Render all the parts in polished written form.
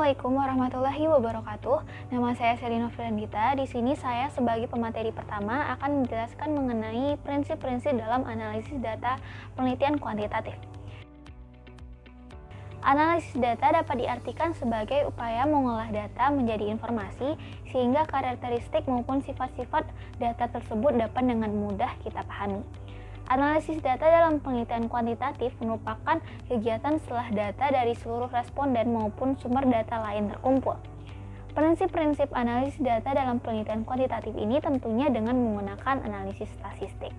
Assalamualaikum warahmatullahi wabarakatuh. Nama saya Selina Friandita. Di sini saya sebagai pemateri pertama akan menjelaskan mengenai prinsip-prinsip dalam analisis data penelitian kuantitatif. Analisis data dapat diartikan sebagai upaya mengolah data menjadi informasi sehingga karakteristik maupun sifat-sifat data tersebut dapat dengan mudah kita pahami. Analisis data dalam penelitian kuantitatif merupakan kegiatan setelah data dari seluruh responden maupun sumber data lain terkumpul. Prinsip-prinsip analisis data dalam penelitian kuantitatif ini tentunya dengan menggunakan analisis statistik.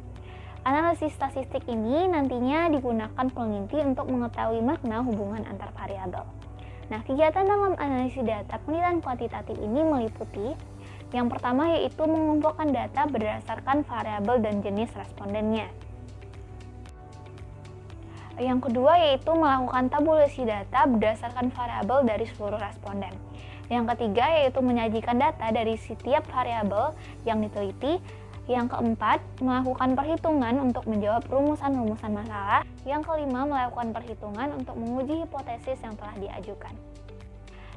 Analisis statistik ini nantinya digunakan peneliti untuk mengetahui makna hubungan antar variabel. Nah, kegiatan dalam analisis data penelitian kuantitatif ini meliputi yang pertama yaitu mengumpulkan data berdasarkan variabel dan jenis respondennya. Yang kedua yaitu melakukan tabulasi data berdasarkan variabel dari seluruh responden. Yang ketiga yaitu menyajikan data dari setiap variabel yang diteliti. Yang keempat, melakukan perhitungan untuk menjawab rumusan-rumusan masalah. Yang kelima, melakukan perhitungan untuk menguji hipotesis yang telah diajukan.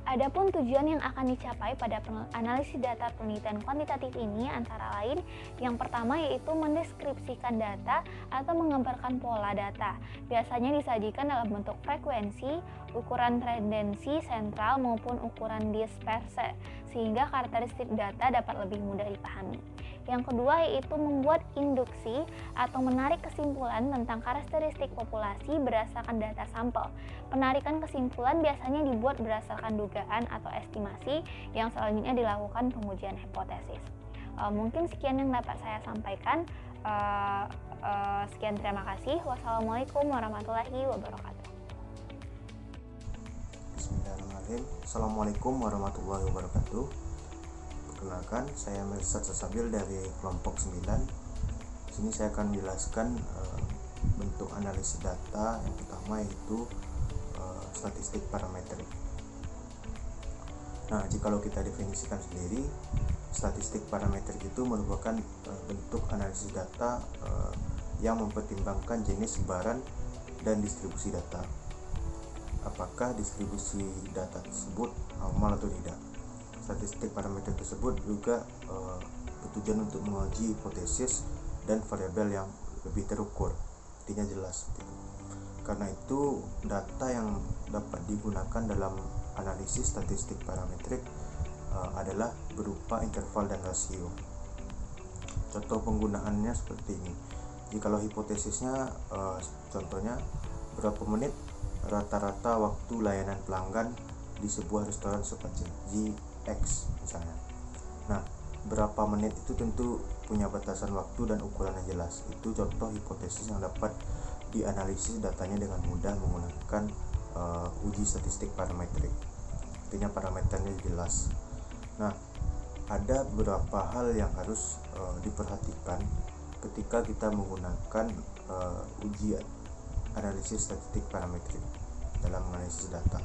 Adapun tujuan yang akan dicapai pada analisis data penelitian kuantitatif ini antara lain yang pertama yaitu mendeskripsikan data atau menggambarkan pola data. Biasanya disajikan dalam bentuk frekuensi, ukuran tendensi sentral maupun ukuran disperse sehingga karakteristik data dapat lebih mudah dipahami. Yang kedua yaitu membuat induksi atau menarik kesimpulan tentang karakteristik populasi berdasarkan data sampel. Penarikan kesimpulan biasanya dibuat berdasarkan dugaan atau estimasi yang selanjutnya dilakukan pengujian hipotesis. Mungkin sekian yang dapat saya sampaikan. Sekian, terima kasih. Wassalamualaikum warahmatullahi wabarakatuh. Bismillahirrahmanirrahim. Assalamualaikum warahmatullahi wabarakatuh. Perkenalkan, saya Mirsad Sasabil dari kelompok 9. Di sini saya akan menjelaskan bentuk analisis data. Yang pertama yaitu statistik parametrik. Nah, jikalau kita definisikan sendiri, statistik parametrik itu merupakan bentuk analisis data yang mempertimbangkan jenis sebaran dan distribusi data. Apakah distribusi data tersebut normal atau tidak? Statistik parameter tersebut juga bertujuan untuk menguji hipotesis dan variabel yang lebih terukur, artinya jelas. Karena itu, data yang dapat digunakan dalam analisis statistik parametrik adalah berupa interval dan rasio. Contoh penggunaannya seperti ini. Jikalau hipotesisnya, contohnya berapa menit rata-rata waktu layanan pelanggan di sebuah restoran seperti X misalnya. Nah, berapa menit itu tentu punya batasan waktu dan ukuran yang jelas. Itu contoh hipotesis yang dapat dianalisis datanya dengan mudah menggunakan uji statistik parametrik. Artinya parameternya jelas. Nah, ada beberapa hal yang harus diperhatikan ketika kita menggunakan uji analisis statistik parametrik dalam menganalisis data.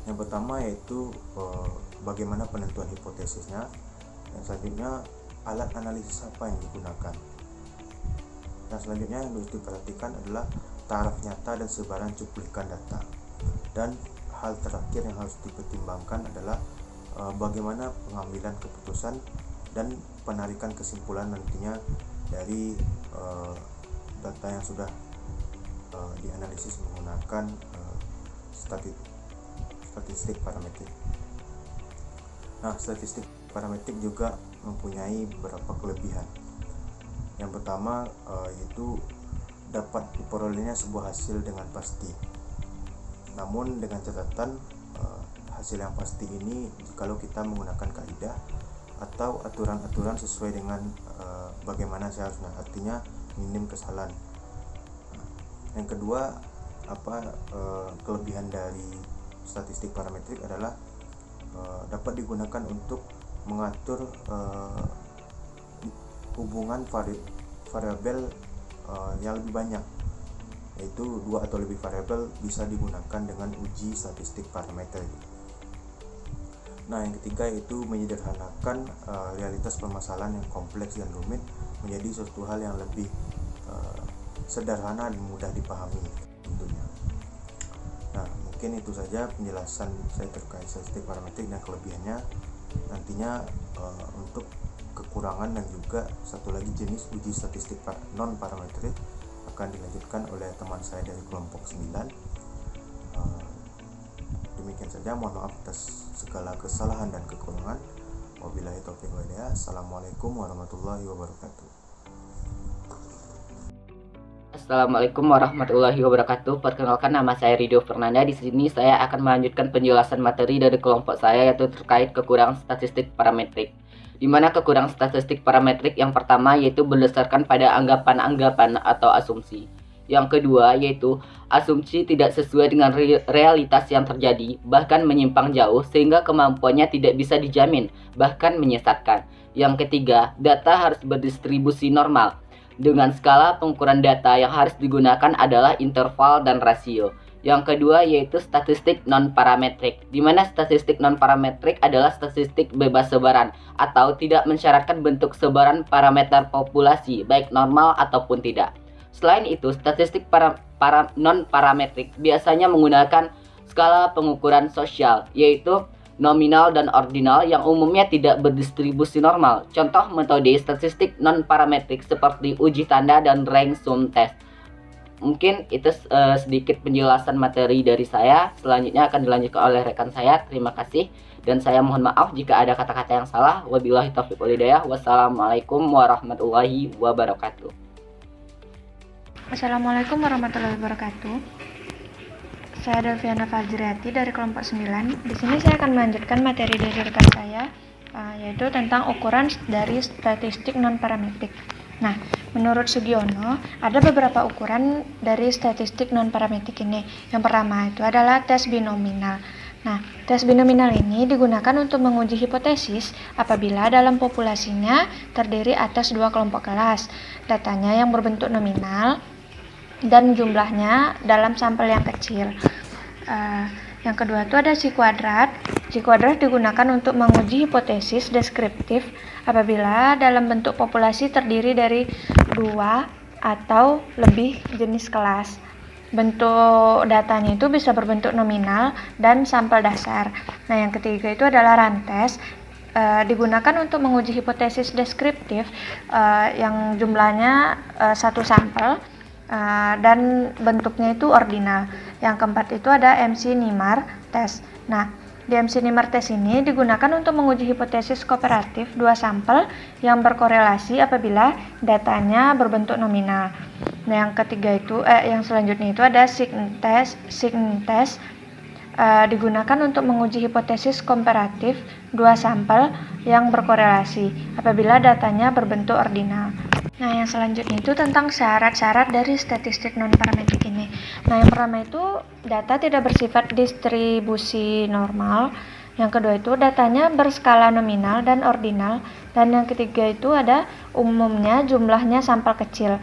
Yang pertama yaitu bagaimana penentuan hipotesisnya. Yang selanjutnya, alat analisis apa yang digunakan. Yang selanjutnya yang harus diperhatikan adalah taraf nyata dan sebaran cuplikan data. Dan hal terakhir yang harus dipertimbangkan adalah bagaimana pengambilan keputusan dan penarikan kesimpulan nantinya dari data yang sudah dianalisis menggunakan statistik parametrik. Nah, statistik parametrik juga mempunyai beberapa kelebihan. Yang pertama yaitu dapat diperolehnya sebuah hasil dengan pasti. Namun dengan catatan hasil yang pasti ini jikalau kita menggunakan kaidah atau aturan-aturan sesuai dengan bagaimana seharusnya, artinya minim kesalahan. Yang kedua, kelebihan dari statistik parametrik adalah dapat digunakan untuk mengatur hubungan variabel yang lebih banyak, yaitu 2 atau lebih variabel bisa digunakan dengan uji statistik parametrik. Nah, yang ketiga yaitu menyederhanakan realitas permasalahan yang kompleks dan rumit menjadi suatu hal yang lebih sederhana dan mudah dipahami tentunya. Nah, Mungkin itu saja penjelasan saya terkait statistik parametrik dan kelebihannya. Nantinya untuk kekurangan dan juga satu lagi jenis uji statistik non parametrik akan dilanjutkan oleh teman saya dari kelompok 9. Demikian saja, mohon maaf atas segala kesalahan dan kekurangan. Wabillahi taufiq wal hidayah. Assalamualaikum warahmatullahi wabarakatuh. Assalamualaikum warahmatullahi wabarakatuh. Perkenalkan, nama saya Ridho Fernanda. Di sini saya akan melanjutkan penjelasan materi dari kelompok saya, yaitu terkait kekurangan statistik parametrik. Di mana kekurangan statistik parametrik yang pertama yaitu berdasarkan pada anggapan-anggapan atau asumsi. Yang kedua yaitu asumsi tidak sesuai dengan realitas yang terjadi, bahkan menyimpang jauh sehingga kemampuannya tidak bisa dijamin, bahkan menyesatkan. Yang ketiga, data harus berdistribusi normal. Dengan skala pengukuran data yang harus digunakan adalah interval dan rasio. Yang kedua yaitu statistik non-parametrik, di mana statistik non-parametrik adalah statistik bebas sebaran atau tidak mensyaratkan bentuk sebaran parameter populasi, baik normal ataupun tidak. Selain itu, statistik non-parametrik biasanya menggunakan skala pengukuran sosial, yaitu nominal dan ordinal yang umumnya tidak berdistribusi normal. Contoh metode statistik non-parametrik seperti uji tanda dan rank sum test. Mungkin itu sedikit penjelasan materi dari saya. Selanjutnya akan dilanjutkan oleh rekan saya. Terima kasih dan saya mohon maaf jika ada kata-kata yang salah. Wabillahi taufiq wal hidayah. Wassalamualaikum warahmatullahi wabarakatuh. Assalamualaikum warahmatullahi wabarakatuh. Saya Delviana Fajriati dari kelompok 9. Di sini saya akan melanjutkan materi dari rekan saya, yaitu tentang ukuran dari statistik non-parametrik. Nah, menurut Sugiono, ada beberapa ukuran dari statistik non-parametrik ini. Yang pertama itu adalah tes binominal. Nah, tes binominal ini digunakan untuk menguji hipotesis apabila dalam populasinya terdiri atas dua kelompok kelas. Datanya yang berbentuk nominal dan jumlahnya dalam sampel yang kecil. Yang kedua itu ada chi kuadrat. Chi kuadrat digunakan untuk menguji hipotesis deskriptif apabila dalam bentuk populasi terdiri dari dua atau lebih jenis kelas. Bentuk datanya itu bisa berbentuk nominal dan sampel dasar. Nah, yang ketiga itu adalah rantes. Digunakan untuk menguji hipotesis deskriptif yang jumlahnya satu sampel dan bentuknya itu ordinal. Yang keempat itu ada MC-NIMAR test. Nah, di MC-NIMAR test ini digunakan untuk menguji hipotesis kooperatif dua sampel yang berkorelasi apabila datanya berbentuk nominal. Nah, yang ketiga itu yang selanjutnya itu ada sign test. Digunakan untuk menguji hipotesis komparatif dua sampel yang berkorelasi apabila datanya berbentuk ordinal. Nah, yang selanjutnya itu tentang syarat-syarat dari statistik non-parametrik ini. Nah, yang pertama itu data tidak bersifat distribusi normal. Yang kedua itu datanya berskala nominal dan ordinal. Dan yang ketiga itu ada umumnya jumlahnya sampel kecil.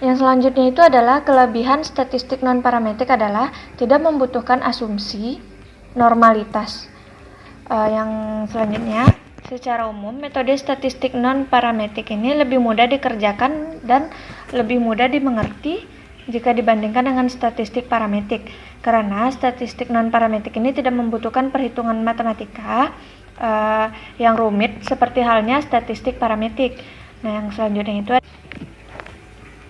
Yang selanjutnya itu adalah kelebihan statistik non-parametrik adalah tidak membutuhkan asumsi normalitas. Yang selanjutnya, secara umum metode statistik non-parametrik ini lebih mudah dikerjakan dan lebih mudah dimengerti jika dibandingkan dengan statistik parametrik. Karena statistik non-parametrik ini tidak membutuhkan perhitungan matematika yang rumit seperti halnya statistik parametrik. Nah, yang selanjutnya itu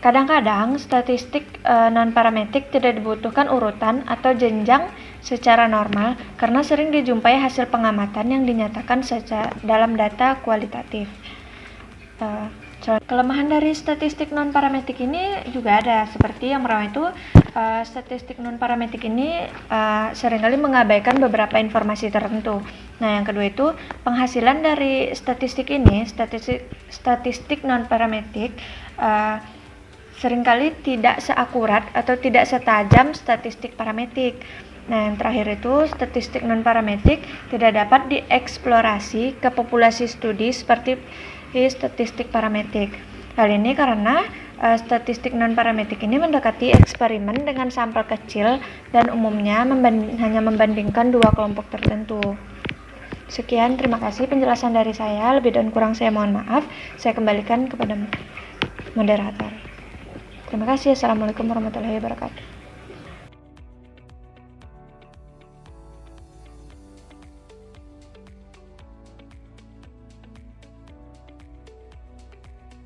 kadang-kadang statistik non-parametrik tidak dibutuhkan urutan atau jenjang secara normal karena sering dijumpai hasil pengamatan yang dinyatakan dalam data kualitatif. Kelemahan dari statistik non-parametrik ini juga ada, seperti yang pertama itu statistik non-parametrik ini seringkali mengabaikan beberapa informasi tertentu. Nah, yang kedua itu penghasilan dari statistik ini, statistik non-parametrik seringkali tidak seakurat atau tidak setajam statistik parametrik. Nah, yang terakhir itu statistik non-parametrik tidak dapat dieksplorasi ke populasi studi seperti statistik parametrik. Hal ini karena statistik non-parametrik ini mendekati eksperimen dengan sampel kecil dan umumnya hanya membandingkan dua kelompok tertentu. Sekian, terima kasih penjelasan dari saya. Lebih dan kurang saya mohon maaf. Saya kembalikan kepada moderator. Terima kasih. Assalamualaikum warahmatullahi wabarakatuh.